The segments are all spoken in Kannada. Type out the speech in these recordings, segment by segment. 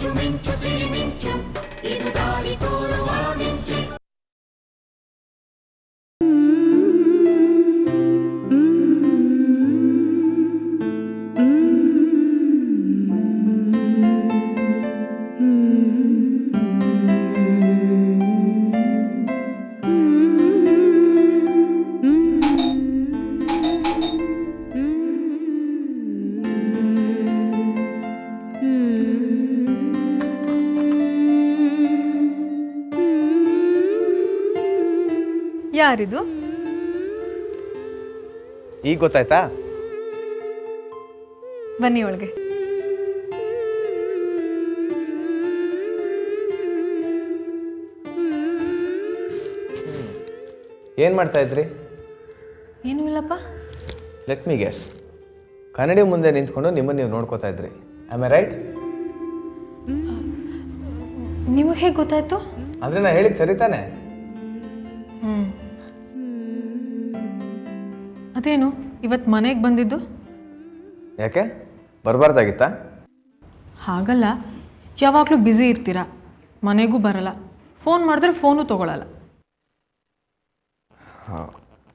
ಮಿಂಚು ಮಿಂಚು ಸಿರಿ ಮಿಂಚು ಇದು ದಾರಿ ತೋರುವ ಮಿಂಚು. ಯಾರಿದು? ಈಗ ಗೊತ್ತಾಯ್ತಾ? ಬನ್ನಿ ಒಳಗೆ. ಏನು ಮಾಡ್ತಾ ಇದ್ರಿ? ಏನೂ ಇಲ್ಲಪ್ಪ. ಲೆಟ್ ಮಿ ಗೆಸ್, ಕನ್ನಡಿ ಮುಂದೆ ನಿಂತ್ಕೊಂಡು ನಿಮ್ಮನ್ನು ನೀವು ನೋಡ್ಕೋತಾ ಇದ್ರಿ. Am I right? ನಿಮಗೆ ಹೇಗೆ ಗೊತ್ತಾಯ್ತು? ಅಂದರೆ ನಾನು ಹೇಳಿದ್ದು ಸರಿ ತಾನೆ? ಅದೇನು ಇವತ್ತು ಮನೆಗೆ ಬಂದಿದ್ದು? ಯಾಕೆ ಬರಬಾರ್ದಾಗಿತ್ತಾ? ಹಾಗಲ್ಲ, ಯಾವಾಗಲೂ ಬ್ಯುಸಿ ಇರ್ತೀರಾ, ಮನೆಗೂ ಬರಲ್ಲ, ಫೋನ್ ಮಾಡಿದ್ರೆ ಫೋನು ತೊಗೊಳಲ್ಲ. ಹಾಂ,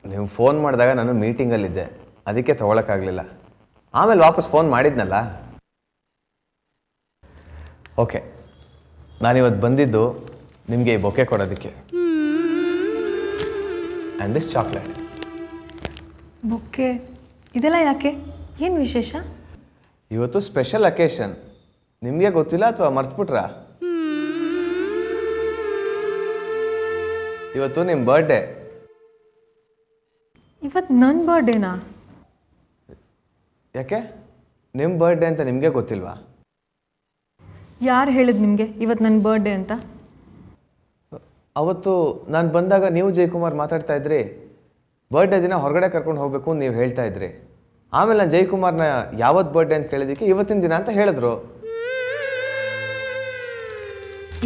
ನೀವು ಫೋನ್ ಮಾಡಿದಾಗ ನಾನು ಮೀಟಿಂಗಲ್ಲಿದ್ದೆ, ಅದಕ್ಕೆ ತೊಗೊಳಕ್ಕಾಗಲಿಲ್ಲ. ಆಮೇಲೆ ವಾಪಸ್ ಫೋನ್ ಮಾಡಿದ್ನಲ್ಲ. ಓಕೆ, ನಾನಿವತ್ತು ಬಂದಿದ್ದು ನಿಮಗೆ ಈ ಬೊಕ್ಕೆ ಕೊಡೋದಕ್ಕೆ. And this chocolate. ಬೊಕ್ಕೆ ಇದೆಲ್ಲ ಯಾಕೆ? ಏನು ವಿಶೇಷ? ಇವತ್ತು ಸ್ಪೆಷಲ್ ಅಕೇಶನ್. ನಿಮಗೆ ಗೊತ್ತಿಲ್ಲ ಅಥವಾ ಮರ್ತ್ಬಿಟ್ರಾ? ಇವತ್ತು ನಿಮ್ಮ ಬರ್ಡೇ. ಇವತ್ತು ನನ್ನ ಬರ್ಡೇನಾ? ಯಾಕೆ ನಿಮ್ಮ ಬರ್ಡೇ ಅಂತ ನಿಮಗೆ ಗೊತ್ತಿಲ್ವಾ? ಯಾರು ಹೇಳಿದ್ ನಿಮಗೆ ಇವತ್ತು ನನ್ನ ಬರ್ಡೇ ಅಂತ? ಅವತ್ತು ನಾನು ಬಂದಾಗ ನೀವು ಜಯಕುಮಾರ್ ಮಾತಾಡ್ತಾ ಇದ್ರಿ. ಬರ್ಡೇ ದಿನ ಹೊರಗಡೆ ಕರ್ಕೊಂಡು ಹೋಗಬೇಕು ಅಂತ ನೀವು ಹೇಳ್ತಾ ಇದ್ರಿ. ಆಮೇಲೆ ನಾನು ಜಯಕುಮಾರ್ನ ಯಾವತ್ತು ಬರ್ಡೇ ಅಂತ ಕೇಳಿದ್ದಕ್ಕೆ ಇವತ್ತಿನ ದಿನ ಅಂತ ಹೇಳಿದ್ರು.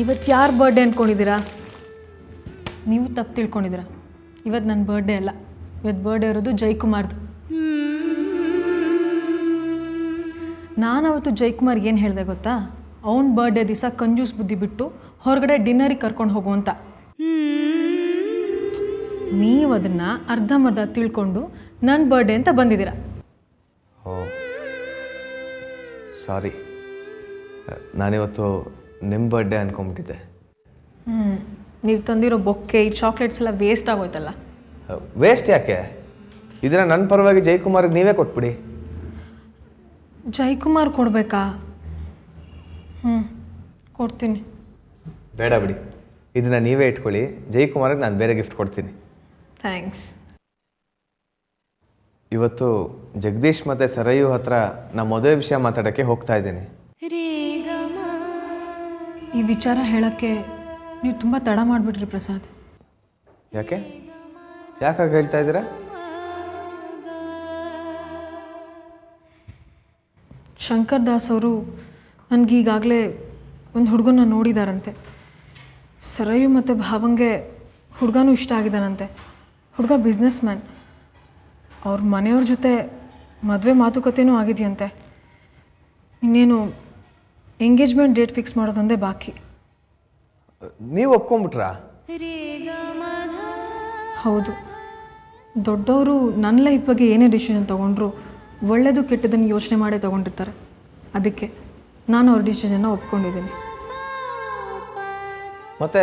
ಇವತ್ತು ಯಾರು ಬರ್ಡೇ ಅಂದ್ಕೊಂಡಿದ್ದೀರಾ? ನೀವು ತಪ್ಪು ತಿಳ್ಕೊಂಡಿದ್ದೀರಾ. ಇವತ್ತು ನನ್ನ ಬರ್ಡೇ ಅಲ್ಲ, ಇವತ್ತು ಬರ್ಡೇ ಇರೋದು ಜಯಕುಮಾರ್ದು. ನಾನು ಅವತ್ತು ಜಯಕುಮಾರ್ಗೆ ಏನು ಹೇಳಿದೆ ಗೊತ್ತಾ? ಅವನ ಬರ್ಡೇ ದಿವಸ ಕಂಜೂಸ್ ಬುದ್ಧಿ ಬಿಟ್ಟು ಹೊರಗಡೆ ಡಿನ್ನರಿಗೆ ಕರ್ಕೊಂಡು ಹೋಗು ಅಂತ. ನೀವು ಅದನ್ನು ಅರ್ಧಂಬರ್ಧ ತಿಳ್ಕೊಂಡು ನನ್ನ ಬರ್ಡೇ ಅಂತ ಬಂದಿದ್ದೀರಾ. ಓ ಸಾರಿ, ನಾನಿವತ್ತು ನಿಮ್ಮ ಬರ್ಡೇ ಅಂದ್ಕೊಂಬಿಟ್ಟಿದ್ದೆ. ನೀವು ತಂದಿರೋ ಬೊಕ್ಕೆ ಈ ಚಾಕ್ಲೇಟ್ಸ್ ಎಲ್ಲ ವೇಸ್ಟ್ ಆಗೋಯ್ತಲ್ಲ. ವೇಸ್ಟ್ ಯಾಕೆ? ಇದನ್ನು ನನ್ನ ಪರವಾಗಿ ಜಯಕುಮಾರ್ಗೆ ನೀವೇ ಕೊಟ್ಬಿಡಿ. ಜಯಕುಮಾರ್ ಕೊಡಬೇಕಾ? ಕೊಡ್ತೀನಿ. ಬೇಡ ಬಿಡಿ, ಇದನ್ನು ನೀವೇ ಇಟ್ಕೊಳ್ಳಿ. ಜಯಕುಮಾರ್ಗೆ ನಾನು ಬೇರೆ ಗಿಫ್ಟ್ ಕೊಡ್ತೀನಿ. ಥ್ಯಾಂಕ್ಸ್. ಇವತ್ತು ಜಗದೀಶ್ ಮತ್ತು ಸರಯು ಹತ್ರ ನಮ್ಮ ಮದುವೆ ವಿಷಯ ಮಾತಾಡೋಕ್ಕೆ ಹೋಗ್ತಾ ಇದ್ದೀನಿ. ಈ ವಿಚಾರ ಹೇಳೋಕ್ಕೆ ನೀವು ತುಂಬ ತಡ ಮಾಡಿಬಿಟ್ರಿ ಪ್ರಸಾದ್. ಯಾಕೆ ಯಾಕಾಗ ಹೇಳ್ತಾ ಇದ್ದೀರಾ? ಶಂಕರ್ ದಾಸ್ ಅವರು ನನಗೀಗಾಗಲೇ ಒಂದು ಹುಡುಗನ ನೋಡಿದಾರಂತೆ. ಸರಯು ಮತ್ತು ಭಾವಂಗೆ ಹುಡುಗನೂ ಇಷ್ಟ ಆಗಿದ್ದಾನಂತೆ. ಹುಡುಗ ಬಿಸ್ನೆಸ್ ಮ್ಯಾನ್. ಅವ್ರ ಮನೆಯವ್ರ ಜೊತೆ ಮದುವೆ ಮಾತುಕತೆನೂ ಆಗಿದೆಯಂತೆ. ಇನ್ನೇನು ಎಂಗೇಜ್ಮೆಂಟ್ ಡೇಟ್ ಫಿಕ್ಸ್ ಮಾಡೋದೊಂದೇ ಬಾಕಿ. ನೀವು ಒಪ್ಕೊಂಡ್ಬಿಟ್ರಾ? ಹೌದು. ದೊಡ್ಡವರು ನನ್ನ ಲೈಫ್ ಬಗ್ಗೆ ಏನೇ ಡಿಸಿಷನ್ ತೊಗೊಂಡ್ರು ಒಳ್ಳೆಯದು ಕೆಟ್ಟದನ್ನು ಯೋಚನೆ ಮಾಡೇ ತೊಗೊಂಡಿರ್ತಾರೆ. ಅದಕ್ಕೆ ನಾನು ಅವ್ರ ಡಿಸಿಷನ್ನ ಒಪ್ಕೊಂಡಿದ್ದೀನಿ. ಮತ್ತೆ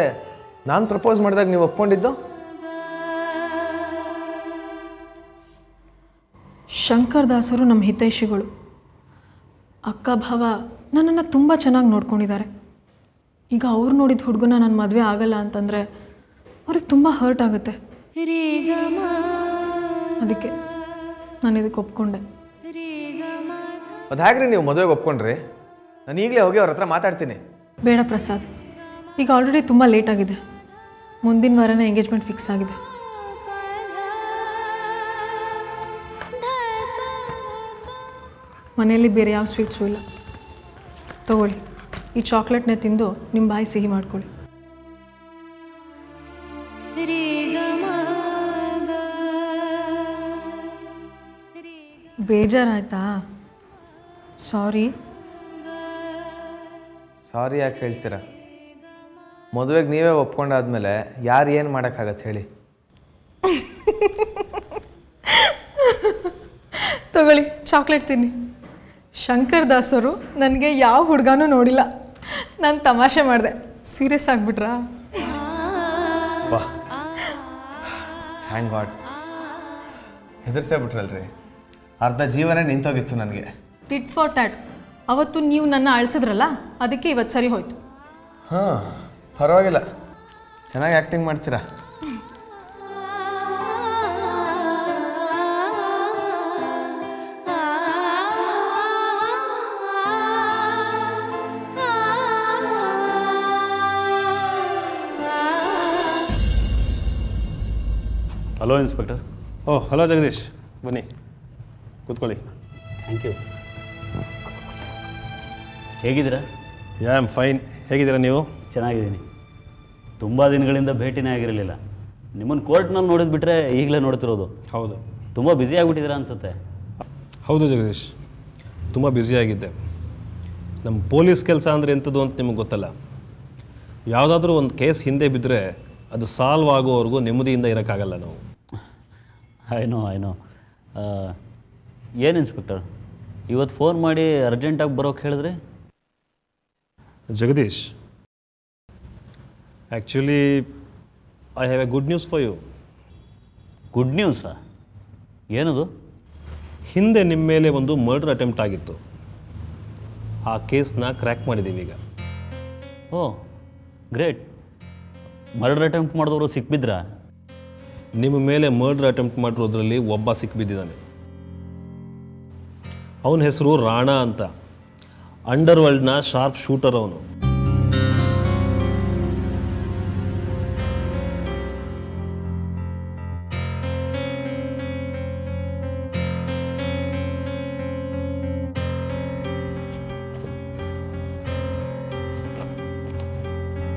ನಾನು ಪ್ರಪೋಸ್ ಮಾಡಿದಾಗ ನೀವು ಒಪ್ಕೊಂಡಿದ್ದು? ಶಂಕರ್ ದಾಸರು ನಮ್ಮ ಹಿತೈಷಿಗಳು. ಅಕ್ಕ ಭಾವ ನನ್ನನ್ನು ತುಂಬ ಚೆನ್ನಾಗಿ ನೋಡ್ಕೊಂಡಿದ್ದಾರೆ. ಈಗ ಅವ್ರು ನೋಡಿದ ಹುಡುಗನ ನನ್ನ ಮದುವೆ ಆಗಲ್ಲ ಅಂತಂದರೆ ಅವ್ರಿಗೆ ತುಂಬ ಹರ್ಟ್ ಆಗುತ್ತೆ. ಅದಕ್ಕೆ ನಾನು ಇದಕ್ಕೆ ಒಪ್ಕೊಂಡೆ. ಅದು ಹೇಗ್ರಿ ನೀವು ಮದುವೆಗೆ ಒಪ್ಕೊಂಡ್ರಿ? ನಾನು ಈಗಲೇ ಹೋಗಿ ಅವ್ರ ಹತ್ರ ಮಾತಾಡ್ತೀನಿ. ಬೇಡ ಪ್ರಸಾದ್, ಈಗ ಆಲ್ರೆಡಿ ತುಂಬ ಲೇಟ್ ಆಗಿದೆ. ಮುಂದಿನ ವಾರನೇ ಎಂಗೇಜ್ಮೆಂಟ್ ಫಿಕ್ಸ್ ಆಗಿದೆ. ಮನೆಯಲ್ಲಿ ಬೇರೆ ಯಾವ ಸ್ವೀಟ್ಸು ಇಲ್ಲ. ತಗೊಳ್ಳಿ, ಈ ಚಾಕ್ಲೇಟ್ನೇ ತಿಂದು ನಿಮ್ಮ ಬಾಯಿ ಸಿಹಿ ಮಾಡ್ಕೊಳ್ಳಿ. ಬೇಜಾರಾಯ್ತಾ? ಸಾರಿ. ಸಾರಿ ಯಾಕೆ ಹೇಳ್ತೀರಾ? ಮದುವೆಗೆ ನೀವೇ ಒಪ್ಕೊಂಡಾದ್ಮೇಲೆ ಯಾರು ಏನು ಮಾಡೋಕ್ಕಾಗತ್ತೆ ಹೇಳಿ? ತಗೊಳ್ಳಿ, ಚಾಕ್ಲೇಟ್ ತಿನ್ನಿ. ಶಂಕರ್ ದಾಸರು ನನಗೆ ಯಾವ ಹುಡುಗನೂ ನೋಡಿಲ್ಲ. ನಾನು ತಮಾಷೆ ಮಾಡಿದೆ, ಸೀರಿಯಸ್ ಆಗಿಬಿಟ್ರಾ? ಬಾ, ಥ್ಯಾಂಕ್ ಗಾಡ್. ಹೆದರ್ಸೇ ಬಿಟ್ರಲ್ರಿ, ಅರ್ಧ ಜೀವನ ನಿಂತೋಗಿತ್ತು ನನಗೆ. Tit for that. ಅವತ್ತು ನೀವು ನನ್ನ ಅಳಿಸಿದ್ರಲ್ಲ, ಅದಕ್ಕೆ ಇವತ್ತು ಸರಿ ಹೋಯ್ತು. ಹಾಂ, ಪರವಾಗಿಲ್ಲ, ಚೆನ್ನಾಗಿ ಆ್ಯಕ್ಟಿಂಗ್ ಮಾಡ್ತೀರಾ. Hello inspector. Oh, hello Jagadish, ಬನ್ನಿ ಕೂತ್ಕೊಳ್ಳಿ. Thank you. ಹೇಗಿದ್ದೀರಾ? I am fine. ಹೇಗಿದ್ದೀರಾ ನೀವು? ಚೆನ್ನಾಗಿದ್ದೀನಿ. ತುಂಬ ದಿನಗಳಿಂದ ಭೇಟಿನೇ ಆಗಿರಲಿಲ್ಲ. ನಿಮ್ಮನ್ನು ಕೋರ್ಟ್ನಲ್ಲಿ ನೋಡಿದ್ ಬಿಟ್ಟರೆ ಈಗಲೇ ನೋಡ್ತಿರೋದು. ಹೌದು. ತುಂಬ ಬ್ಯುಸಿ ಆಗಿಬಿಟ್ಟಿದ್ದೀರಾ ಅನಿಸುತ್ತೆ. ಹೌದು ಜಗದೀಶ್, ತುಂಬ ಬ್ಯುಸಿಯಾಗಿದ್ದೆ. ನಮ್ಮ ಪೊಲೀಸ್ ಕೆಲಸ ಅಂದರೆ ಎಂಥದ್ದು ಅಂತ ನಿಮಗೆ ಗೊತ್ತಲ್ಲ. ಯಾವುದಾದ್ರೂ ಒಂದು ಕೇಸ್ ಹಿಂದೆ ಬಿದ್ದರೆ ಅದು ಸಾಲ್ವ್ ಆಗೋವರೆಗೂ ನೆಮ್ಮದಿಯಿಂದ ಇರೋಕ್ಕಾಗಲ್ಲ ನಾವು. ಐನೋ ಏನು ಇನ್ಸ್ಪೆಕ್ಟರ್, ಇವತ್ತು ಫೋನ್ ಮಾಡಿ ಅರ್ಜೆಂಟಾಗಿ ಬರೋಕ್ಕೆ ಹೇಳಿದ್ರಿ? Jagadish, actually I have a good news for you. Good ನ್ಯೂಸಾ? ಏನದು? ಹಿಂದೆ ನಿಮ್ಮ ಮೇಲೆ ಒಂದು ಮರ್ಡರ್ ಅಟೆಂಪ್ಟ್ ಆಗಿತ್ತು. ಆ ಕೇಸ್ನ ಕ್ರ್ಯಾಕ್ ಮಾಡಿದ್ದೀವಿ ಈಗ. ಓ ಗ್ರೇಟ್. ಮರ್ಡರ್ ಅಟೆಂಪ್ಟ್ ಮಾಡಿದವರು ಸಿಕ್ಬಿದ್ರಾ? ನಿಮ್ಮ ಮೇಲೆ ಮರ್ಡರ್ ಅಟೆಂಪ್ಟ್ ಮಾಡಿರೋದ್ರಲ್ಲಿ ಒಬ್ಬ ಸಿಕ್ಬಿದ್ದಿದ್ದಾನೆ. ಅವನ ಹೆಸರು ರಾಣಾ ಅಂತ. ಅಂಡರ್ ವರ್ಲ್ಡ್ನ ಶಾರ್ಪ್ ಶೂಟರ್ ಅವನು.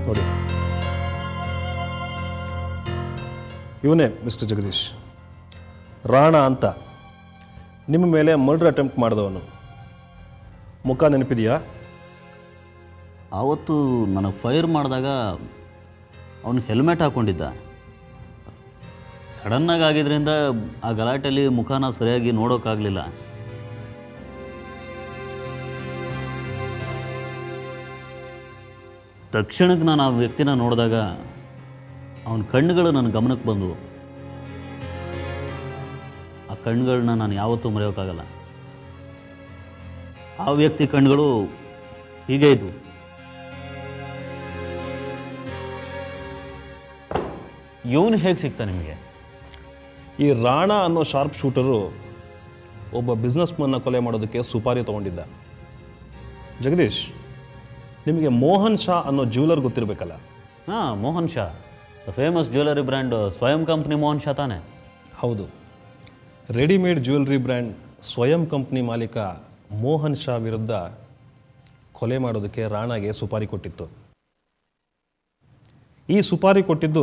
ನೋಡಿ, ಇವನೇ ಮಿಸ್ಟರ್ ಜಗದೀಶ್, ರಾಣಾ ಅಂತ. ನಿಮ್ಮ ಮೇಲೆ ಮರ್ಡರ್ ಅಟೆಂಪ್ಟ್ ಮಾಡಿದವನು. ಮುಖ ನೆನಪಿದೆಯಾ? ಆವತ್ತು ನನಗೆ ಫೈರ್ ಮಾಡಿದಾಗ ಅವನು ಹೆಲ್ಮೆಟ್ ಹಾಕ್ಕೊಂಡಿದ್ದ. ಸಡನ್ನಾಗಿ ಆಗಿದ್ದರಿಂದ ಆ ಗಲಾಟೆಯಲ್ಲಿ ಮುಖನ ಸರಿಯಾಗಿ ನೋಡೋಕ್ಕಾಗಲಿಲ್ಲ. ತಕ್ಷಣಕ್ಕೆ ನಾನು ಆ ವ್ಯಕ್ತಿನ ನೋಡಿದಾಗ ಅವನ ಕಣ್ಣುಗಳು ನನ್ನ ಗಮನಕ್ಕೆ ಬಂದವು. ಆ ಕಣ್ಣುಗಳನ್ನ ನಾನು ಯಾವತ್ತೂ ಮರೆಯೋಕ್ಕಾಗಲ್ಲ. ಆ ವ್ಯಕ್ತಿ ಕಣ್ಣುಗಳು ಹೀಗೆ ಇದ್ವು. ಇವನು ಹೇಗೆ ಸಿಗ್ತಾ ನಿಮಗೆ? ಈ ರಾಣಾ ಅನ್ನೋ ಶಾರ್ಪ್ ಶೂಟರು ಒಬ್ಬ ಬಿಸ್ನೆಸ್ಮನ್ನ ಕೊಲೆ ಮಾಡೋದಕ್ಕೆ ಸುಪಾರಿ ತೊಗೊಂಡಿದ್ದ. ಜಗದೀಶ್, ನಿಮಗೆ ಮೋಹನ್ ಶಾ ಅನ್ನೋ ಜ್ಯುವೆಲರ್ ಗೊತ್ತಿರಬೇಕಲ್ಲ? ಹಾಂ, Mohan Shah, famous jewellery brand ಸ್ವಯಂ ಕಂಪ್ನಿ ಮೋಹನ್ ಶಾ ತಾನೆ? ಹೌದು. ರೆಡಿಮೇಡ್ ಜ್ಯುವೆಲ್ರಿ ಬ್ರ್ಯಾಂಡ್ ಸ್ವಯಂ ಕಂಪ್ನಿ ಮಾಲೀಕ ಮೋಹನ್ ಶಾ ವಿರುದ್ಧ ಕೊಲೆ ಮಾಡೋದಕ್ಕೆ ರಾಣಾಗೆ ಸುಪಾರಿ ಕೊಟ್ಟಿತ್ತು. ಈ ಸುಪಾರಿ ಕೊಟ್ಟಿದ್ದು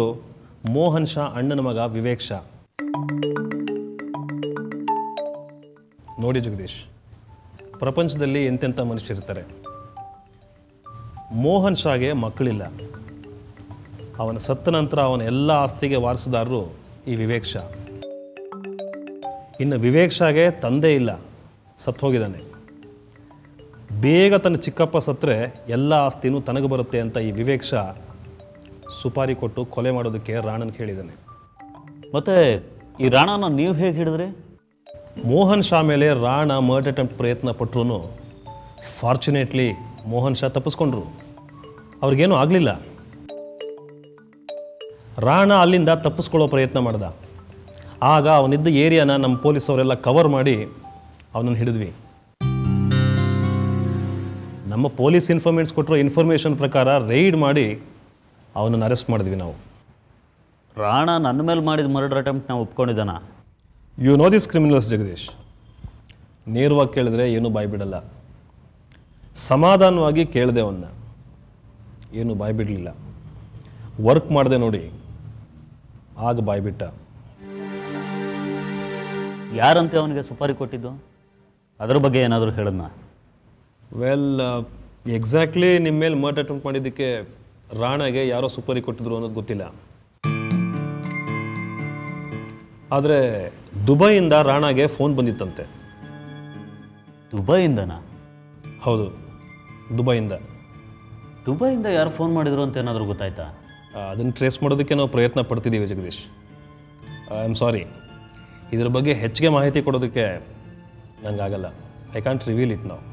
ಮೋಹನ್ ಶಾ ಅಣ್ಣನ ಮಗ ವಿವೇಕ್ ಶಾ. ನೋಡಿ ಜಗದೀಶ್, ಪ್ರಪಂಚದಲ್ಲಿ ಎಂತೆಂಥ ಮನುಷ್ಯರಿರ್ತಾರೆ. ಮೋಹನ್ ಶಾಗೆ ಮಕ್ಕಳಿಲ್ಲ. ಅವನ ಸತ್ತ ನಂತರ ಅವನ ಎಲ್ಲ ಆಸ್ತಿಗೆ ವಾರಸುದಾರರು ಈ ವಿವೇಕ್ ಶಾ. ಇನ್ನು ವಿವೇಕ್ ಶಾಗೆ ತಂದೆ ಇಲ್ಲ, ಸತ್ತು ಹೋಗಿದ್ದಾನೆ. ಬೇಗ ತನ್ನ ಚಿಕ್ಕಪ್ಪ ಸತ್ತರೆ ಎಲ್ಲ ಆಸ್ತಿನೂ ತನಗೆ ಬರುತ್ತೆ ಅಂತ ಈ ವಿವೇಕ್ ಶಾ ಸುಪಾರಿ ಕೊಟ್ಟು ಕೊಲೆ ಮಾಡೋದಕ್ಕೆ ರಾಣನ್ ಕೇಳಿದ್ದಾನೆ. ಮತ್ತು ಈ ರಾಣಾನ ನೀವು ಹೇಗೆ ಹಿಡಿದ್ರಿ? ಮೋಹನ್ ಶಾ ಮೇಲೆ ರಾಣಾ ಮರ್ಡರ್ ಅಟೆಂಪ್ಟ್ ಪ್ರಯತ್ನ ಪಟ್ಟರು ಫಾರ್ಚುನೇಟ್ಲಿ ಮೋಹನ್ ಶಾ ತಪ್ಪಿಸ್ಕೊಂಡ್ರು. ಅವ್ರಿಗೇನೂ ಆಗಲಿಲ್ಲ. ರಾಣಾ ಅಲ್ಲಿಂದ ತಪ್ಪಿಸ್ಕೊಳ್ಳೋ ಪ್ರಯತ್ನ ಮಾಡ್ದ. ಆಗ ಅವನಿದ್ದ ಏರಿಯಾನ ನಮ್ಮ ಪೊಲೀಸವರೆಲ್ಲ ಕವರ್ ಮಾಡಿ ಅವನನ್ನು ಹಿಡಿದ್ವಿ. ನಮ್ಮ ಪೊಲೀಸ್ ಇನ್ಫಾರ್ಮೆಂಟ್ಸ್ ಕೊಟ್ಟಿರೋ ಇನ್ಫಾರ್ಮೇಷನ್ ಪ್ರಕಾರ ರೈಡ್ ಮಾಡಿ ಅವನನ್ನು ಅರೆಸ್ಟ್ ಮಾಡಿದ್ವಿ ನಾವು. ರಾಣಾ ನನ್ನ ಮೇಲೆ ಮಾಡಿದ ಮರ್ಡರ್ ಅಟೆಂಪ್ಟ್ನ ಒಪ್ಕೊಂಡಿದ್ದಾನ? You know this criminals Jagadish. ನೇರವಾಗಿ ಕೇಳಿದ್ರೆ ಏನೂ ಬಾಯ್ಬಿಡಲ್ಲ. ಸಮಾಧಾನವಾಗಿ ಕೇಳಿದೆ ಅವನ್ನ, ಏನೂ ಬಾಯ್ಬಿಡಲಿಲ್ಲ. ವರ್ಕ್ ಮಾಡಿದೆ ನೋಡಿ, ಆಗ ಬಾಯ್ಬಿಟ್ಟ. ಯಾರಂತೆ ಅವನಿಗೆ ಸುಪಾರಿ ಕೊಟ್ಟಿದ್ದು? ಅದ್ರ ಬಗ್ಗೆ ಏನಾದರೂ ಹೇಳದ್ನ? ವೆಲ್, ಎಕ್ಸಾಕ್ಟ್ಲಿ ನಿಮ್ಮ ಮೇಲೆ ಮರ್ಡರ್ ಅಟೆಂಪ್ಟ್ ಮಾಡಿದ್ದಕ್ಕೆ ರಾಣಾಗೆ ಯಾರೋ ಸುಪಾರಿ ಕೊಟ್ಟಿದ್ರು ಅನ್ನೋದು ಗೊತ್ತಿಲ್ಲ. ಆದರೆ ದುಬೈಯಿಂದ ರಾಣಾಗೆ ಫೋನ್ ಬಂದಿತ್ತಂತೆ. ದುಬೈಯಿಂದನಾ? ಹೌದು, ದುಬೈಯಿಂದ. ದುಬೈಯಿಂದ ಯಾರು ಫೋನ್ ಮಾಡಿದ್ರು ಅಂತ ಏನಾದರೂ ಗೊತ್ತಾಯ್ತಾ? ಅದನ್ನು ಟ್ರೇಸ್ ಮಾಡೋದಕ್ಕೆ ನಾವು ಪ್ರಯತ್ನ ಪಡ್ತಿದ್ದೀವಿ ಜಗದೀಶ್. ಐ ಆಮ್ ಸಾರಿ, ಇದ್ರ ಬಗ್ಗೆ ಹೆಚ್ಚಿಗೆ ಮಾಹಿತಿ ಕೊಡೋದಕ್ಕೆ ನಂಗಾಗಲ್ಲ. ಐ ಕಾಂಟ್ ರಿವೀಲ್ ಇಟ್ ನಾವು.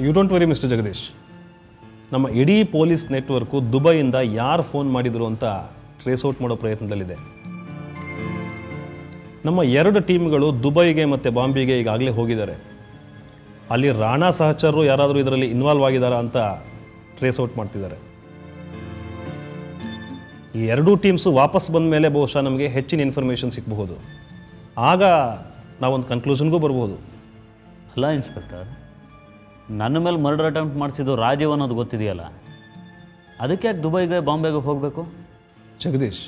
You don't worry mister Jagadish. ನಮ್ಮ ಇಡೀ ಪೊಲೀಸ್ ನೆಟ್ವರ್ಕು ದುಬೈಯಿಂದ ಯಾರು ಫೋನ್ ಮಾಡಿದರು ಅಂತ ಟ್ರೇಸ್ ಔಟ್ ಮಾಡೋ ಪ್ರಯತ್ನದಲ್ಲಿದೆ. ನಮ್ಮ 2 ಟೀಮ್ಗಳು ದುಬೈಗೆ ಮತ್ತು ಬಾಂಬೆಗೆ ಈಗಾಗಲೇ ಹೋಗಿದ್ದಾರೆ. ಅಲ್ಲಿ ರಾಣಾ ಸಹಚರರು ಯಾರಾದರೂ ಇದರಲ್ಲಿ ಇನ್ವಾಲ್ವ್ ಆಗಿದ್ದಾರಾ ಅಂತ ಟ್ರೇಸ್ ಔಟ್ ಮಾಡ್ತಿದ್ದಾರೆ. ಈ 2 ಟೀಮ್ಸು ವಾಪಸ್ ಬಂದ ಮೇಲೆ ಬಹುಶಃ ನಮಗೆ ಹೆಚ್ಚಿನ ಇನ್ಫಾರ್ಮೇಷನ್ ಸಿಗಬಹುದು. ಆಗ ನಾವೊಂದು ಕನ್ಕ್ಲೂಷನ್ಗೂ ಬರ್ಬೋದು. ಅಲ್ಲ ಇನ್ಸ್ಪೆಕ್ಟರ್, ನನ್ನ ಮೇಲೆ ಮರ್ಡರ್ ಅಟೆಂಪ್ಟ್ ಮಾಡಿಸಿದ್ದು ರಾಜೀವ್ ಅನ್ನೋದು ಗೊತ್ತಿದೆಯಲ್ಲ, ಅದಕ್ಕೆ ಯಾಕೆ ದುಬೈಗೆ ಬಾಂಬೆಗೆ ಹೋಗಬೇಕು? ಜಗದೀಶ್,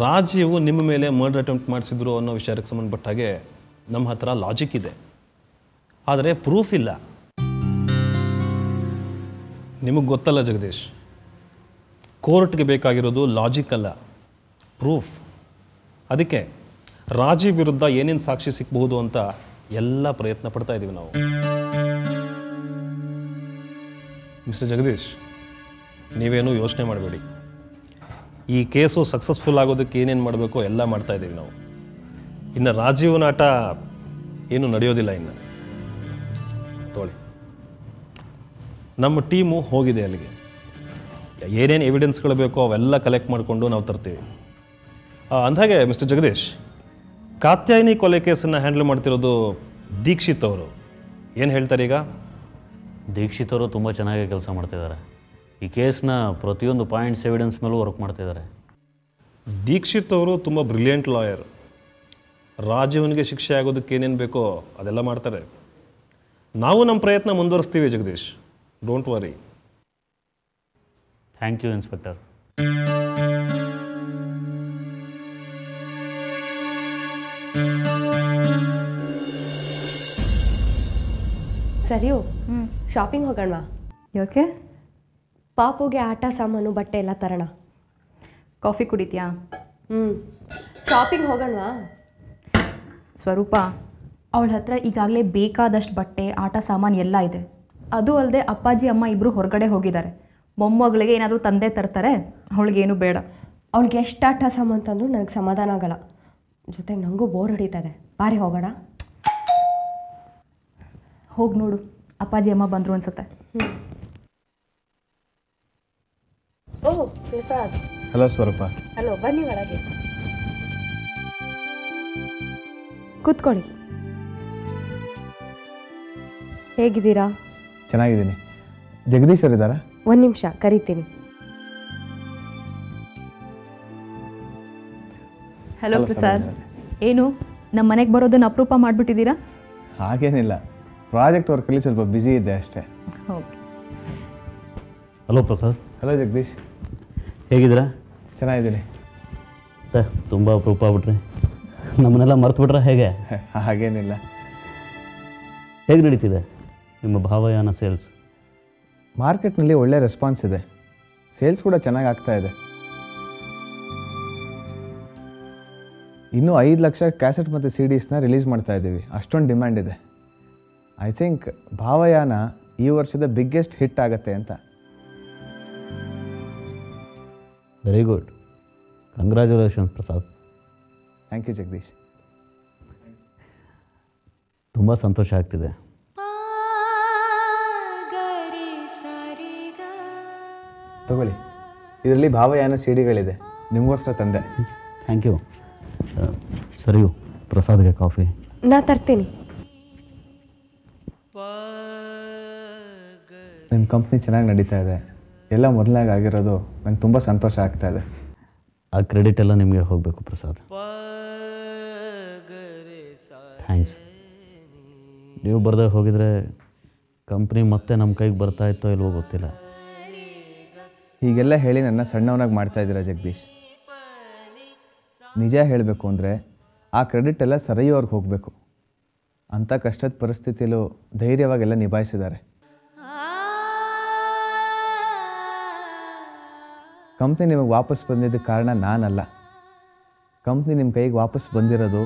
ರಾಜೀವ್ ನಿಮ್ಮ ಮೇಲೆ ಮರ್ಡರ್ ಅಟೆಂಪ್ಟ್ ಮಾಡಿಸಿದ್ರು ಅನ್ನೋ ವಿಚಾರಕ್ಕೆ ಸಂಬಂಧಪಟ್ಟ ಹಾಗೆ ನಮ್ಮ ಹತ್ರ ಲಾಜಿಕ್ ಇದೆ, ಆದರೆ ಪ್ರೂಫ್ ಇಲ್ಲ. ನಿಮಗೆ ಗೊತ್ತಲ್ಲ ಜಗದೀಶ್, ಕೋರ್ಟ್ಗೆ ಬೇಕಾಗಿರೋದು ಲಾಜಿಕ್ ಅಲ್ಲ, ಪ್ರೂಫ್. ಅದಕ್ಕೆ ರಾಜೀವ್ ವಿರುದ್ಧ ಏನೇನು ಸಾಕ್ಷಿ ಸಿಗಬಹುದು ಅಂತ ಎಲ್ಲ ಪ್ರಯತ್ನ ಪಡ್ತಾ ಇದ್ದೀವಿ ನಾವು. ಮಿಸ್ಟರ್ ಜಗದೀಶ್, ನೀವೇನು ಯೋಚನೆ ಮಾಡಬೇಡಿ. ಈ ಕೇಸು ಸಕ್ಸಸ್ಫುಲ್ ಆಗೋದಕ್ಕೆ ಏನೇನು ಮಾಡಬೇಕೋ ಎಲ್ಲ ಮಾಡ್ತಾ ಇದ್ದೀವಿ ನಾವು. ಇನ್ನು ರಾಜೀವ್ನ ಆಟ ಏನು ನಡೆಯೋದಿಲ್ಲ. ಇನ್ನು ತೋಳಿ, ನಮ್ಮ ಟೀಮು ಹೋಗಿದೆ ಅಲ್ಲಿಗೆ. ಏನೇನು ಎವಿಡೆನ್ಸ್ಗಳು ಬೇಕೋ ಅವೆಲ್ಲ ಕಲೆಕ್ಟ್ ಮಾಡಿಕೊಂಡು ನಾವು ತರ್ತೀವಿ. ಅಂದಾಗೆ ಮಿಸ್ಟರ್ ಜಗದೀಶ್, ಕಾತ್ಯಾಯಿನಿ ಕೊಲೆ ಕೇಸನ್ನು ಹ್ಯಾಂಡಲ್ ಮಾಡ್ತಿರೋದು ದೀಕ್ಷಿತ್ ಅವರು. ಏನು ಹೇಳ್ತಾರೆ ಈಗ? ದೀಕ್ಷಿತ್ ಅವರು ತುಂಬ ಚೆನ್ನಾಗಿ ಕೆಲಸ ಮಾಡ್ತಿದ್ದಾರೆ. ಈ ಕೇಸ್ನ ಪ್ರತಿಯೊಂದು ಪಾಯಿಂಟ್ಸ್ ಎವಿಡೆನ್ಸ್ ಮೇಲೂ ವರ್ಕ್ ಮಾಡ್ತಿದ್ದಾರೆ. ದೀಕ್ಷಿತ್ ಅವರು ತುಂಬ ಬ್ರಿಲಿಯಂಟ್ ಲಾಯರ್. ರಾಜೀವ್ನಿಗೆ ಶಿಕ್ಷೆ ಆಗೋದಕ್ಕೆ ಏನೇನು ಬೇಕೋ ಅದೆಲ್ಲ ಮಾಡ್ತಾರೆ. ನಾವು ನಮ್ಮ ಪ್ರಯತ್ನ ಮುಂದುವರಿಸ್ತೀವಿ Jagadish, don't worry. Thank you inspector. ಸರಿಯೋ, ಶಾಪಿಂಗ್ ಹೋಗೋಣವಾ? ಯಾಕೆ? ಪಾಪುಗೆ ಆಟ ಸಾಮಾನು ಬಟ್ಟೆ ಎಲ್ಲ ತರೋಣ. ಕಾಫಿ ಕುಡಿತೀಯಾ? ಶಾಪಿಂಗ್ ಹೋಗೋಣವಾ? ಸ್ವರೂಪ, ಅವಳ ಹತ್ರ ಈಗಾಗಲೇ ಬೇಕಾದಷ್ಟು ಬಟ್ಟೆ ಆಟ ಸಾಮಾನು ಎಲ್ಲ ಇದೆ. ಅದು ಅಲ್ಲದೆ ಅಪ್ಪಾಜಿ ಅಮ್ಮ ಇಬ್ಬರು ಹೊರಗಡೆ ಹೋಗಿದ್ದಾರೆ. ಮೊಮ್ಮಗಳಿಗೆ ಏನಾದರೂ ತಂದೆ ತರ್ತಾರೆ, ಅವಳಿಗೇನು ಬೇಡ. ಅವಳಿಗೆ ಎಷ್ಟು ಆಟ ಸಾಮಾನು ತಂದರೂ ನನಗೆ ಸಮಾಧಾನ ಆಗಲ್ಲ. ಜೊತೆಗೆ ನನಗೂ ಬೋರ್ ಹೊಡಿತದೆ. ಬಾರಿ ಹೋಗೋಣ. ಹೋಗಿ ನೋಡು, ಅಪ್ಪಾಜಿ ಅಮ್ಮ ಬಂದರು ಅನ್ಸುತ್ತೆ. ಓಹ್ ಪ್ರಸಾದ್. ಹಲೋ ಸ್ವರೂಪ. ಹಲೋ, ಬನ್ನಿ ಒಳಗೆ ಕೂತ್ಕೊಳ್ಳಿ. ಹೇಗಿದ್ದೀರಾ? ಚೆನ್ನಾಗಿದ್ದೀನಿ. ಜಗದೀಶ್ ಅವರಿದ್ದಾರಾ? ಒಂದು ನಿಮಿಷ ಕರಿತೀನಿ. ಹಲೋ ಪ್ರಸಾದ್, ಏನು ನಮ್ಮ ಮನೆಗೆ ಬರೋದನ್ನು ಅಪರೂಪ ಮಾಡಿಬಿಟ್ಟಿದ್ದೀರಾ? ಹಾಗೇನಿಲ್ಲ, ಪ್ರಾಜೆಕ್ಟ್ ವರ್ಕಲ್ಲಿ ಸ್ವಲ್ಪ ಬ್ಯುಸಿ ಇದ್ದೆ ಅಷ್ಟೇ. Okay. Hello Prasad. Hello Jagadish, ಹೇಗಿದ್ದೀರಾ? ಚೆನ್ನಾಗಿದ್ದೀನಿ. ತುಂಬ ಅಪರೂಪ ಆಗ್ಬಿಟ್ರಿ. ನಮ್ಮನ್ನೆಲ್ಲ ಮರ್ತುಬಿಟ್ರೆ ಹೇಗೆ? ಹಾಗೇನಿಲ್ಲ. ಹೇಗೆ ನಡೀತಿದೆ ನಿಮ್ಮ ಭಾವಯಾನ ಸೇಲ್ಸ್? ಮಾರ್ಕೆಟ್ನಲ್ಲಿ ಒಳ್ಳೆ ರೆಸ್ಪಾನ್ಸ್ ಇದೆ. ಸೇಲ್ಸ್ ಕೂಡ ಚೆನ್ನಾಗಿ ಆಗ್ತಾ ಇದೆ. ಇನ್ನೂ 5 ಲಕ್ಷ ಕ್ಯಾಸೆಟ್ ಮತ್ತು CDsನ ರಿಲೀಸ್ ಮಾಡ್ತಾ ಇದ್ದೀವಿ. ಅಷ್ಟೊಂದು ಡಿಮ್ಯಾಂಡ್ ಇದೆ. ಐ ಥಿಂಕ್ ಭಾವಯಾನ ಈ ವರ್ಷದ ಬಿಗ್ಗೆಸ್ಟ್ ಹಿಟ್ ಆಗುತ್ತೆ ಅಂತ. Very good, congratulations Prasad. Thank you Jagadish. ತುಂಬ ಸಂತೋಷ ಆಗ್ತಿದೆ. ತಗೊಳ್ಳಿ, ಇದರಲ್ಲಿ ಭಾವಯಾನ CDಗಳಿದೆ, ನಿಮಗೋಸ್ಕರ ತಂದೆ. Thank you. ಸರಿಯು, ಪ್ರಸಾದ್ಗೆ ಕಾಫಿ ನಾ ತರ್ತೀನಿ. ನಿಮ್ಮ ಕಂಪ್ನಿ ಚೆನ್ನಾಗಿ ನಡೀತಾ ಇದೆ. ಎಲ್ಲ ಮೊದಲಾಗಿ ಆಗಿರೋದು ನಂಗೆ ತುಂಬ ಸಂತೋಷ ಆಗ್ತಾ ಇದೆ. ಆ ಕ್ರೆಡಿಟ್ ಎಲ್ಲ ನಿಮಗೆ ಹೋಗಬೇಕು ಪ್ರಸಾದ್. ಥ್ಯಾಂಕ್ಸ್. ನೀವು ಬರದೆ ಹೋಗಿದರೆ ಕಂಪ್ನಿ ಮತ್ತೆ ನಮ್ಮ ಕೈಗೆ ಬರ್ತಾ ಇತ್ತೋ ಇಲ್ವೋ ಗೊತ್ತಿಲ್ಲ. ಹೀಗೆಲ್ಲ ಹೇಳಿ ನನ್ನ ಸಣ್ಣವನಾಗಿ ಮಾಡ್ತಾ ಇದ್ದೀರಾ ಜಗದೀಶ್. ನಿಜ ಹೇಳಬೇಕು ಅಂದರೆ ಆ ಕ್ರೆಡಿಟ್ ಎಲ್ಲ ಸರಿಯವ್ರಿಗೆ ಹೋಗಬೇಕು. ಅಂಥ ಕಷ್ಟದ ಪರಿಸ್ಥಿತಿಲೂ ಧೈರ್ಯವಾಗೆಲ್ಲ ನಿಭಾಯಿಸಿದ್ದಾರೆ. ಕಂಪ್ನಿ ನಿಮಗೆ ವಾಪಸ್ ಬಂದಿದ್ದಕ್ಕೆ ಕಾರಣ ನಾನಲ್ಲ. ಕಂಪ್ನಿ ನಿಮ್ಮ ಕೈಗೆ ವಾಪಸ್ ಬಂದಿರೋದು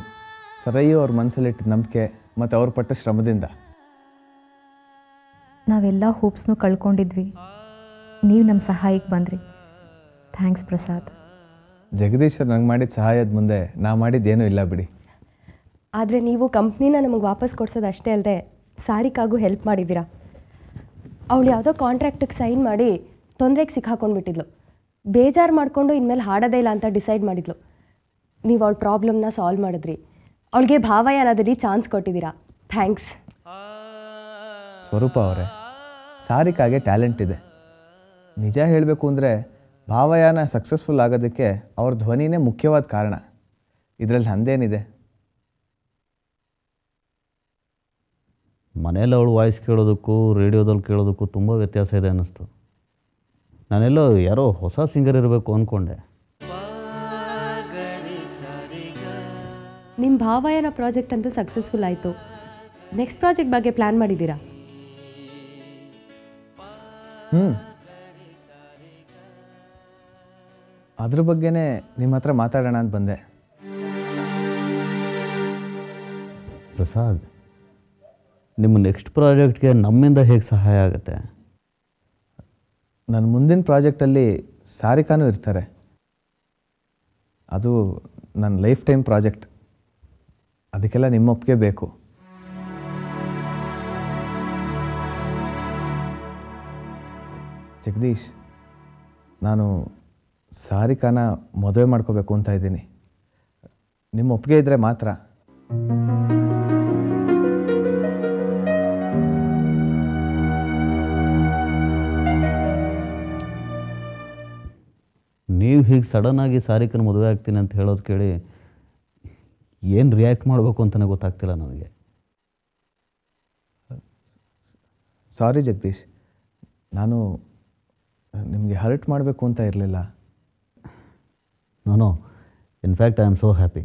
ಸರಯ್ಯು ಅವ್ರ ಮನಸ್ಸಲ್ಲಿಟ್ಟಿದ್ದ ನಂಬಿಕೆ ಮತ್ತು ಅವ್ರು ಪಟ್ಟ ಶ್ರಮದಿಂದ. ನಾವೆಲ್ಲ ಹೋಪ್ಸ್ನೂ ಕಳ್ಕೊಂಡಿದ್ವಿ, ನೀವು ನಮ್ಮ ಸಹಾಯಕ್ಕೆ ಬಂದ್ರಿ. ಥ್ಯಾಂಕ್ಸ್ ಪ್ರಸಾದ್. ಜಗದೀಶರ್ ನಂಗೆ ಮಾಡಿದ ಸಹಾಯದ ಮುಂದೆ ನಾ ಮಾಡಿದ್ದೇನೂ ಇಲ್ಲ ಬಿಡಿ. ಆದರೆ ನೀವು ಕಂಪ್ನಿನ ನಮಗೆ ವಾಪಸ್ ಕೊಡ್ಸೋದು ಅಷ್ಟೇ ಅಲ್ಲದೆ ಸಾರಿಕಾಗೂ ಹೆಲ್ಪ್ ಮಾಡಿದ್ದೀರಾ. ಅವಳು ಯಾವುದೋ ಕಾಂಟ್ರಾಕ್ಟಿಗೆ ಸೈನ್ ಮಾಡಿ ತೊಂದರೆಗೆ ಸಿಕ್ಕಾಕೊಂಡ್ಬಿಟ್ಟಿದ್ಲು. ಬೇಜಾರು ಮಾಡಿಕೊಂಡು ಇನ್ಮೇಲೆ ಹಾಡೋದೇ ಇಲ್ಲ ಅಂತ ಡಿಸೈಡ್ ಮಾಡಿದ್ಲು. ನೀವು ಅವಳ ಪ್ರಾಬ್ಲಮ್ನ ಸಾಲ್ವ್ ಮಾಡಿದ್ರಿ. ಅವಳಿಗೆ ಭಾವಯಾನದಲ್ಲಿ ಚಾನ್ಸ್ ಕೊಟ್ಟಿದ್ದೀರಾ. ಥ್ಯಾಂಕ್ಸ್. ಸ್ವರೂಪ ಅವರೇ, ಸಾರಿಕಾಗೆ ಟ್ಯಾಲೆಂಟ್ ಇದೆ. ನಿಜ ಹೇಳಬೇಕು ಅಂದರೆ ಭಾವಯಾನ ಸಕ್ಸಸ್ಫುಲ್ ಆಗೋದಕ್ಕೆ ಅವ್ರ ಧ್ವನಿನೇ ಮುಖ್ಯವಾದ ಕಾರಣ. ಇದರಲ್ಲಿ ಹಂದೇನಿದೆ? ಮನೇಲಿ ಅವಳು ವಾಯ್ಸ್ ಕೇಳೋದಕ್ಕೂ ರೇಡಿಯೋದಲ್ಲಿ ಕೇಳೋದಕ್ಕೂ ತುಂಬ ವ್ಯತ್ಯಾಸ ಇದೆ ಅನ್ನಿಸ್ತು. ನಾನೆಲ್ಲೋ ಯಾರೋ ಹೊಸ ಸಿಂಗರ್ ಇರಬೇಕು ಅಂದ್ಕೊಂಡೆ. ನಿಮ್ಮ ಭಾವಯಾನ ಪ್ರಾಜೆಕ್ಟ್ ಅಂತೂ ಸಕ್ಸಸ್ಫುಲ್ ಆಯಿತು. ನೆಕ್ಸ್ಟ್ ಪ್ರಾಜೆಕ್ಟ್ ಬಗ್ಗೆ ಪ್ಲ್ಯಾನ್ ಮಾಡಿದ್ದೀರಾ? ಅದ್ರ ಬಗ್ಗೆನೇ ನಿಮ್ಮ ಹತ್ರ ಮಾತಾಡೋಣ ಅಂತ ಬಂದೆ. ಪ್ರಸಾದ್, ನಿಮ್ಮ ನೆಕ್ಸ್ಟ್ ಪ್ರಾಜೆಕ್ಟ್ಗೆ ನಮ್ಮಿಂದ ಹೇಗೆ ಸಹಾಯ ಆಗುತ್ತೆ? ನನ್ನ ಮುಂದಿನ ಪ್ರಾಜೆಕ್ಟಲ್ಲಿ ಸಾರಿಕಾನೂ ಇರ್ತಾರೆ. ಅದು ನನ್ನ ಲೈಫ್ ಟೈಮ್ ಪ್ರಾಜೆಕ್ಟ್. ಅದಕ್ಕೆಲ್ಲ ನಿಮ್ಮ ಒಪ್ಪಿಗೆ ಬೇಕು. ಜಗದೀಶ್, ನಾನು ಸಾರಿಕಾನ ಮದುವೆ ಮಾಡ್ಕೋಬೇಕು ಅಂತ ಇದ್ದೀನಿ. ನಿಮ್ಮ ಒಪ್ಪಿಗೆ ಇದ್ದರೆ ಮಾತ್ರ. ನೀವು ಹೀಗೆ ಸಡನ್ನಾಗಿ ಸಾರಿಕನ ಮದುವೆ ಆಗ್ತೀನಿ ಅಂತ ಹೇಳೋದು ಕೇಳಿ ಏನು ರಿಯಾಕ್ಟ್ ಮಾಡಬೇಕು ಅಂತಲೇ ಗೊತ್ತಾಗ್ತಿಲ್ಲ ನನಗೆ. ಸಾರಿ ಜಗದೀಶ್, ನಾನು ನಿಮಗೆ ಹರ್ಟ್ ಮಾಡಬೇಕು ಅಂತ ಇರಲಿಲ್ಲ. No, in fact I am so happy.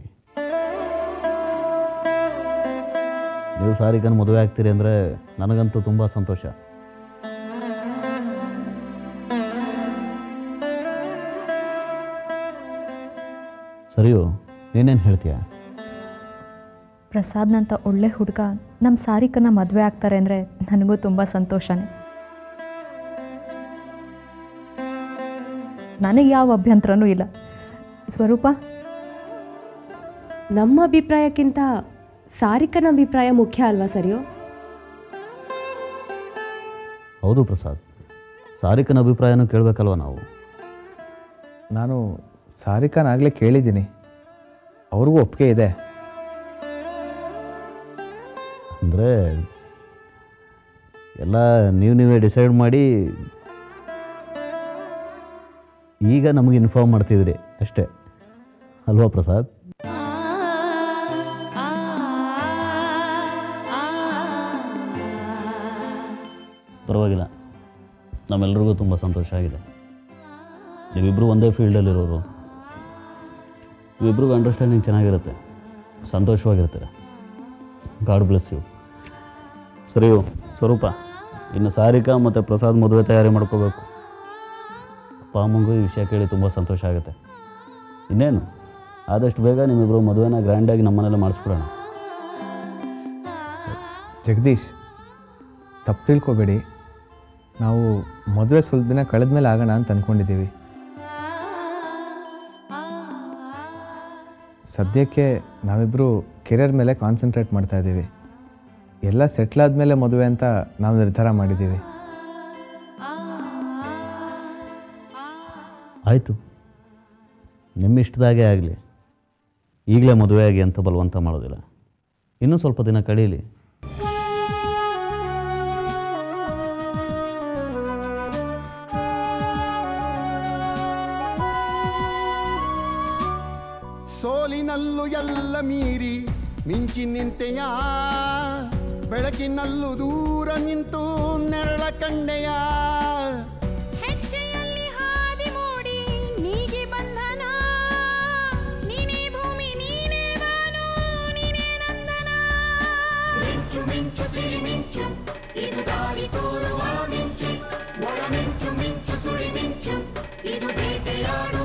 ನೀವು ಸಾರಿಕನ ಮದುವೆ ಆಗ್ತೀರಿ ಅಂದರೆ ನನಗಂತೂ ತುಂಬ ಸಂತೋಷ. ಸರಿಯೋ, ನೀನೇನು ಹೇಳ್ತೀಯ? ಪ್ರಸಾದ್ನಂತ ಒಳ್ಳೆ ಹುಡುಗ ನಮ್ಮ ಸಾರಿಕನ ಮದುವೆ ಆಗ್ತಾರೆ ಅಂದರೆ ನನಗೂ ತುಂಬ ಸಂತೋಷನೇ. ನನಗೆ ಯಾವ ಅಭ್ಯಂತರನೂ ಇಲ್ಲ. ಸ್ವರೂಪ, ನಮ್ಮ ಅಭಿಪ್ರಾಯಕ್ಕಿಂತ ಸಾರಿಕನ ಅಭಿಪ್ರಾಯ ಮುಖ್ಯ ಅಲ್ವಾ? ಸರಿಯೋ? ಹೌದು ಪ್ರಸಾದ್, ಸಾರಿಕನ ಅಭಿಪ್ರಾಯನೂ ಕೇಳಬೇಕಲ್ವ ನಾವು. ನಾನು ಸಾರಿಕಾನಾಗಲೇ ಕೇಳಿದ್ದೀನಿ, ಅವ್ರಿಗೂ ಒಪ್ಪಿಗೆ ಇದೆ. ಅಂದರೆ ಎಲ್ಲ ನೀವೇ ಡಿಸೈಡ್ ಮಾಡಿ ಈಗ ನಮಗೆ ಇನ್ಫಾರ್ಮ್ ಮಾಡ್ತಿದ್ರಿ ಅಷ್ಟೇ ಅಲ್ವಾ ಪ್ರಸಾದ್? ಪರವಾಗಿಲ್ಲ, ನಮ್ಮೆಲ್ರಿಗೂ ತುಂಬ ಸಂತೋಷ ಆಗಿದೆ. ನೀವಿಬ್ಬರು ಒಂದೇ ಫೀಲ್ಡಲ್ಲಿರೋರು, ಇವಿಬ್ರಿಗೂ ಅಂಡರ್ಸ್ಟ್ಯಾಂಡಿಂಗ್ ಚೆನ್ನಾಗಿರುತ್ತೆ, ಸಂತೋಷವಾಗಿರ್ತೀರ. God bless you. ಸರಿ ಸ್ವರೂಪ, ಇನ್ನು ಸಾರಿಕಾ ಮತ್ತು ಪ್ರಸಾದ್ ಮದುವೆ ತಯಾರಿ ಮಾಡ್ಕೋಬೇಕು. ಅಪ್ಪ ಅಮ್ಮಂಗೂ ಈ ವಿಷಯ ಕೇಳಿ ತುಂಬ ಸಂತೋಷ ಆಗುತ್ತೆ. ಇನ್ನೇನು, ಆದಷ್ಟು ಬೇಗ ನಿಮ್ಮಿಬ್ಬರು ಮದುವೆನ ಗ್ರ್ಯಾಂಡಾಗಿ ನಮ್ಮನೆಲ್ಲ ಮಾಡಿಸ್ಬಿಡೋಣ. ಜಗದೀಶ್, ತಪ್ಪು ತಿಳ್ಕೊಬೇಡಿ. ನಾವು ಮದುವೆ ಸ್ವಲ್ಪ ದಿನ ಕಳೆದ ಮೇಲೆ ಆಗೋಣ ಅಂತ ಅಂದ್ಕೊಂಡಿದ್ದೀವಿ. ಸದ್ಯಕ್ಕೆ ನಾವಿಬ್ಬರು ಕೆರಿಯರ್ ಮೇಲೆ ಕಾನ್ಸಂಟ್ರೇಟ್ ಮಾಡ್ತಾ ಇದ್ದೀವಿ. ಎಲ್ಲ ಸೆಟ್ಲ್ ಆದಮೇಲೆ ಮದುವೆ ಅಂತ ನಾವು ನಿರ್ಧಾರ ಮಾಡಿದ್ದೀವಿ. ಆಯಿತು, ನಿಮ್ಮಿಷ್ಟದಾಗೆ ಆಗಲಿ. ಈಗಲೇ ಮದುವೆ ಆಗಿ ಅಂತ ಬಲವಂತ ಮಾಡೋದಿಲ್ಲ. ಇನ್ನೂ ಸ್ವಲ್ಪ ದಿನ ಕಳೀಲಿ. ಸೋಲಿನಲ್ಲೂ ಎಲ್ಲ ಮೀರಿ ಮಿಂಚಿ ನಿಂತೆಯ, ಬೆಳಕಿನಲ್ಲೂ ದೂರ ನಿಂತು ನೆರಳ ಕಂಡೆಯ. ಹೆಜ್ಜೆಯಲ್ಲಿ ಹಾದಿ ಮೂಡಿ ನೀಗಿ ಬಂಧನ, ನೀನೇ ಭೂಮಿ ನೀನೇ ಬಾನು ನೀನೇ ನಂದನ. ಮಿಂಚು ಮಿಂಚು ಸಿರಿ ಮಿಂಚು ಇದು ದಾರಿ ತೋರುವ ಮಿಂಚು ಒಳ ಮಿಂಚು ಮಿಂಚು ಸುಳಿ ಮಿಂಚು ಇದು ಬೇಟೆಯಾಡು